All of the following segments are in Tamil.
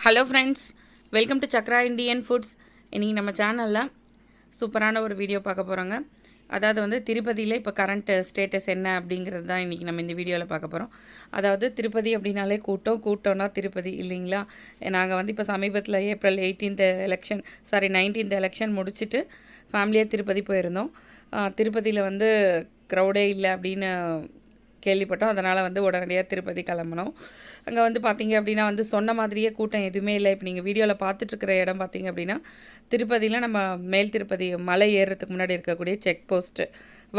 Hello friends, welcome to Chakra Indian foods. இன்றைக்கி நம்ம சேனலில் சூப்பரான ஒரு வீடியோ பார்க்க போகிறோங்க. அதாவது வந்து திருப்பதியில் இப்போ கரண்ட் ஸ்டேட்டஸ் என்ன அப்படிங்கிறது தான் இன்றைக்கி நம்ம இந்த வீடியோவில் பார்க்க போகிறோம். அதாவது திருப்பதி அப்படின்னாலே கூட்டம்னா திருப்பதி இல்லைங்களா. நாங்கள் வந்து இப்போ சமீபத்தில் ஏப்ரல் 19th எலெக்ஷன் முடிச்சுட்டு ஃபேமிலியாக திருப்பதி போயிருந்தோம். திருப்பதியில் வந்து க்ரௌடே இல்லை அப்படின்னு கேள்விப்பட்டோம். அதனால் வந்து உடனடியாக திருப்பதி கிளம்பணும். அங்கே வந்து பார்த்திங்க அப்படின்னா வந்து சொன்ன மாதிரியே கூட்டம் எதுவுமே இல்லை. இப்போ நீங்கள் வீடியோவில் பார்த்துட்ருக்கிற இடம் பார்த்திங்க அப்படின்னா திருப்பதியில் நம்ம மேல் திருப்பதி மலை ஏறுறதுக்கு முன்னாடி இருக்கக்கூடிய செக் போஸ்ட்டு.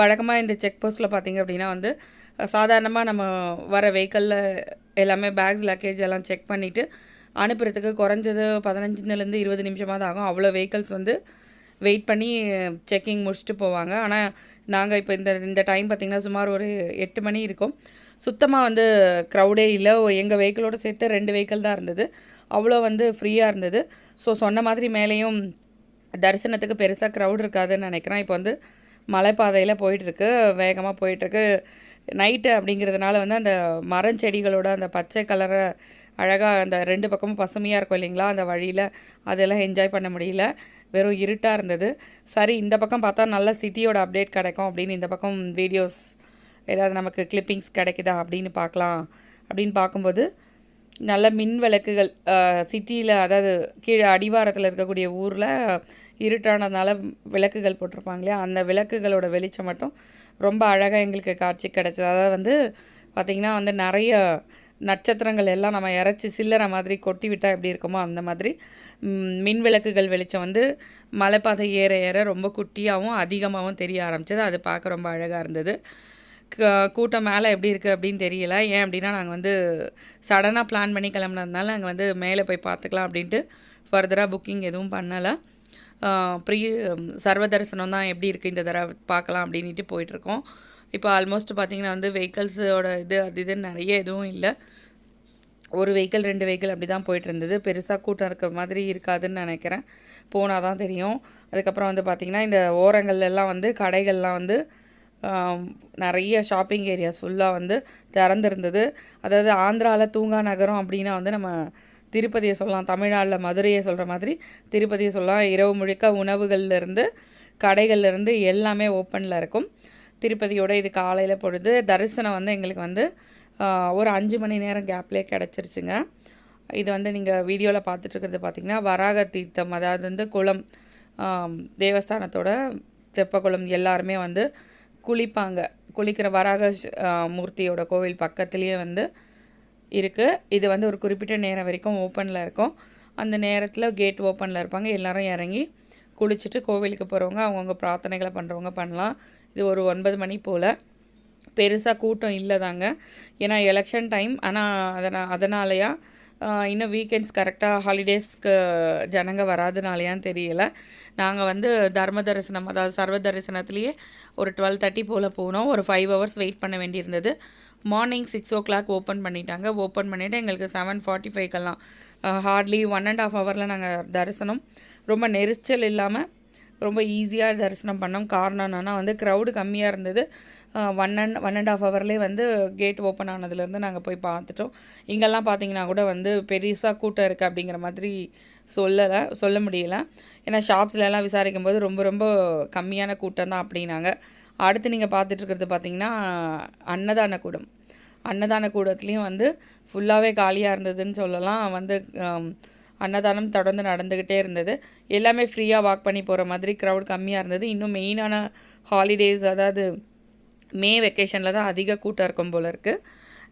வழக்கமாக இந்த செக் போஸ்ட்டில் பார்த்திங்க அப்படின்னா வந்து சாதாரணமாக நம்ம வர வெஹிக்கிளில் எல்லாமே பேக்ஸ் லக்கேஜ் எல்லாம் செக் பண்ணிவிட்டு அனுப்புறதுக்கு குறைஞ்சது 15 20 நிமிஷமாக ஆகும். அவ்வளோ வெஹிக்கிள்ஸ் வந்து வெயிட் பண்ணி செக்கிங் முடிச்சுட்டு போவாங்க. ஆனால் நாங்கள் இப்போ இந்த டைம் பார்த்திங்கன்னா சுமார் ஒரு 8 மணி இருக்கும். சுத்தமாக வந்து க்ரௌடே இல்லை. எங்கள் வெஹிக்கிளோடு சேர்த்து 2 வெஹிக்கிள் தான் இருந்தது. அவ்வளோ வந்து ஃப்ரீயாக இருந்தது. ஸோ சொன்ன மாதிரி மேலேயும் தரிசனத்துக்கு பெருசாக க்ரௌட் இருக்காதுன்னு நினைக்கிறேன். இப்போ வந்து மலைப்பாதையில் போயிட்டுருக்கு, வேகமாக போயிட்டுருக்கு. நைட்டு அப்படிங்கிறதுனால வந்து அந்த மரஞ்செடிகளோட அந்த பச்சை கலரை அழகாக அந்த 2 பக்கமும் பசுமையாக இருக்கும் இல்லைங்களா, அந்த வழியில் அதெல்லாம் என்ஜாய் பண்ண முடியல. வெறும் இருட்டாக இருந்தது. சரி, இந்த பக்கம் பார்த்தா நல்லா சிட்டியோட அப்டேட் கிடைக்கும் அப்படின்னு இந்த பக்கம் வீடியோஸ் ஏதாவது நமக்கு கிளிப்பிங்ஸ் கிடைக்குதா அப்படின்னு பார்க்கலாம். அப்படின்னு பார்க்கும்போது நல்ல மின் விளக்குகள் சிட்டியில், அதாவது கீழே அடிவாரத்தில் இருக்கக்கூடிய ஊரில் இருட்டானதுனால விளக்குகள் போட்டிருப்பாங்க இல்லையா, அந்த விளக்குகளோட வெளிச்சம் மட்டும் ரொம்ப அழகாக எங்களுக்கு காட்சி கிடச்சிது. அதாவது வந்து பார்த்திங்கன்னா வந்து நிறைய நட்சத்திரங்கள் எல்லாம் நம்ம இறச்சி சில்லறை மாதிரி கொட்டி விட்டால் எப்படி இருக்குமோ அந்த மாதிரி மின் விளக்குகள் வெளிச்சம் வந்து மலைப்பாதை ஏற ஏற ரொம்ப குட்டியாகவும் அதிகமாகவும் தெரிய ஆரம்பிச்சது. அது பார்க்க ரொம்ப அழகாக இருந்தது. கூட்டம் மேலே எப்படி இருக்குது அப்படின்னு தெரியல. ஏன் அப்படின்னா நாங்கள் வந்து சடனாக பிளான் பண்ணி கிளம்புனதுனால நாங்கள் வந்து மேலே போய் பார்த்துக்கலாம் அப்படின்ட்டு ஃபர்தராக புக்கிங் எதுவும் பண்ணலை. சர்வ தரிசனம் தான் எப்படி இருக்குது இந்த தடவை பார்க்கலாம் அப்படின்ட்டு போயிட்டுருக்கோம். இப்போ ஆல்மோஸ்ட் பார்த்திங்கன்னா வந்து வெஹிக்கல்ஸோட அது இதுன்னு நிறைய எதுவும் இல்லை. ஒரு வெஹிக்கிள் 2 வெஹிக்கிள் அப்படி தான் போயிட்டு இருந்தது. பெருசாக கூட்டம் இருக்கிற மாதிரி இருக்காதுன்னு நினைக்கிறேன். போனால் தான் தெரியும். அதுக்கப்புறம் வந்து பார்த்திங்கன்னா இந்த ஓரங்கள்லாம் வந்து கடைகள்லாம் வந்து நிறைய ஷாப்பிங் ஏரியாஸ் ஃபுல்லாக வந்து திறந்துருந்தது. அதாவது ஆந்திராவில் தூங்கா நகரம் அப்படின்னா வந்து நம்ம திருப்பதியை சொல்லலாம். தமிழ்நாட்டில் மதுரையை சொல்கிற மாதிரி திருப்பதியை சொல்லலாம். இரவு முழுக்க உணவுகள்லேருந்து கடைகள்லேருந்து எல்லாமே ஓப்பனில் இருக்கும். திருப்பதியோட இது காலையில் பொழுது தரிசனம் வந்து எங்களுக்கு வந்து ஒரு 5 மணி நேரம் கேப்லேயே கிடச்சிருச்சுங்க. இது வந்து நீங்கள் வீடியோவில் பார்த்துட்ருக்கிறது பார்த்திங்கன்னா வராக தீர்த்தம், அதாவது வந்து குளம், தேவஸ்தானத்தோட தெப்பக்குளம் எல்லாருமே வந்து குளிக்கிற வராக மூர்த்தியோட கோவில் பக்கத்துலேயே வந்து இருக்குது. இது வந்து ஒரு குறிப்பிட்ட நேரம் வரைக்கும் ஓப்பனில் இருக்கும். அந்த நேரத்தில் கேட் ஓப்பனில் இருப்பாங்க. எல்லோரும் இறங்கி குளிச்சுட்டு கோவிலுக்கு போகிறவங்க அவங்கவுங்க பிரார்த்தனைகளை பண்ணுறவங்க பண்ணலாம். இது ஒரு 9 மணி போல். பெருசாக கூட்டம் இல்லை தாங்க, ஏன்னா எலெக்ஷன் டைம். ஆனால் அதனாலயா இன்னும் வீக்கெண்ட்ஸ் கரெக்டாக ஹாலிடேஸ்க்கு ஜனங்க வராதுனாலையான்னு தெரியலை. நாங்கள் வந்து தர்ம தரிசனம், அதாவது சர்வ தரிசனத்துலேயே ஒரு 12:30 போல் போனோம். ஒரு 5 hours வெயிட் பண்ண வேண்டியிருந்தது. மார்னிங் 6 o'clock ஓப்பன் பண்ணிட்டாங்க. ஓப்பன் பண்ணிவிட்டு எங்களுக்கு 7:45 ஹார்ட்லி 1.5 hours நாங்கள் தரிசனம் ரொம்ப நெரிச்சல் இல்லாமல் ரொம்ப ஈஸியாக தரிசனம் பண்ணோம். காரணம் என்னென்னா வந்து க்ரௌடு கம்மியாக இருந்தது. 1.5 hours வந்து கேட் ஓப்பன் ஆனதுலேருந்து நாங்கள் போய் பார்த்துட்டோம். இங்கெல்லாம் பார்த்திங்கன்னா கூட வந்து பெருசாக கூட்டம் இருக்குது அப்படிங்கிற மாதிரி சொல்ல முடியலை. ஏன்னா ஷாப்ஸ்லலாம் விசாரிக்கும் போது ரொம்ப ரொம்ப கம்மியான கூட்டம் தான் அப்படின்னாங்க. அடுத்து நீங்கள் பார்த்துட்ருக்கிறது பார்த்திங்கன்னா அன்னதான கூடத்துலேயும் வந்து ஃபுல்லாகவே காலியாக இருந்ததுன்னு சொல்லலாம். வந்து அன்னதானம் தொடர்ந்து நடந்துக்கிட்டே இருந்தது. எல்லாமே ஃப்ரீயாக வாக் பண்ணி போகிற மாதிரி க்ரௌட் கம்மியாக இருந்தது. இன்னும் மெயினான ஹாலிடேஸ், அதாவது மே வெக்கேஷனில் தான் அதிக கூட்டம் இருக்கும் போல் இருக்குது.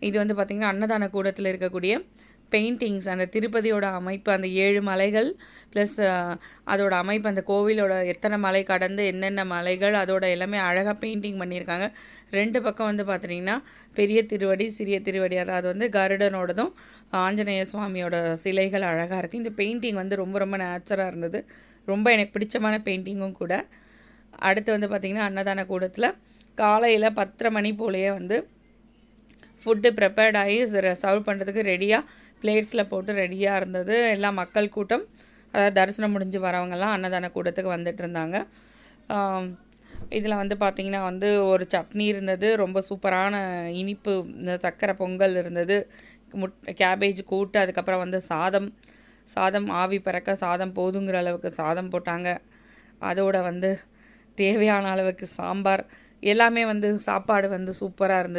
இது வந்து பார்த்திங்கன்னா அன்னதான கூடத்தில் இருக்கக்கூடிய பெயிண்டிங்ஸ், அந்த திருப்பதியோட அமைப்பு, அந்த 7 மலைகள் ப்ளஸ் அதோட அமைப்பு, அந்த கோவிலோட எத்தனை மலை கடந்து என்னென்ன மலைகள், அதோட எல்லாமே அழகாக பெயிண்டிங் பண்ணியிருக்காங்க. 2 பக்கம் வந்து பார்த்திங்கன்னா பெரிய திருவடி சிறிய திருவடி, அதாவது வந்து கருடனோடதும் ஆஞ்சநேய சுவாமியோட சிலைகள் அழகாக இருக்குது. இந்த பெயிண்டிங் வந்து ரொம்ப ரொம்ப நேச்சராக இருந்தது. ரொம்ப எனக்கு பிடிச்சமான பெயிண்டிங்கும் கூட. அடுத்து வந்து பார்த்திங்கன்னா அன்னதான கூடத்தில் காலையில் 10:30 மணி போலேயே வந்து ஃபுட்டு ப்ரிப்பேர்ட் ஆகி சர்வ் பண்ணுறதுக்கு ரெடியாக பிளேட்ஸில் போட்டு ரெடியாக இருந்தது. எல்லாம் மக்கள் கூட்டம், அதாவது தரிசனம் முடிஞ்சு வரவங்கெல்லாம் அன்னதான கூடத்துக்கு வந்துட்டு இருந்தாங்க. இதில் வந்து பார்த்திங்கன்னா வந்து ஒரு சட்னி இருந்தது, ரொம்ப சூப்பரான இனிப்பு இந்த சர்க்கரை பொங்கல் இருந்தது, கேபேஜ் கூட்டு, அதுக்கப்புறம் வந்து சாதம், சாதம் ஆவி பறக்க சாதம் போதுங்கிற அளவுக்கு சாதம் போட்டாங்க. அதோட வந்து தேவையான அளவுக்கு சாம்பார், எல்லாமே வந்து சாப்பாடு வந்து சூப்பராக இருந்தது.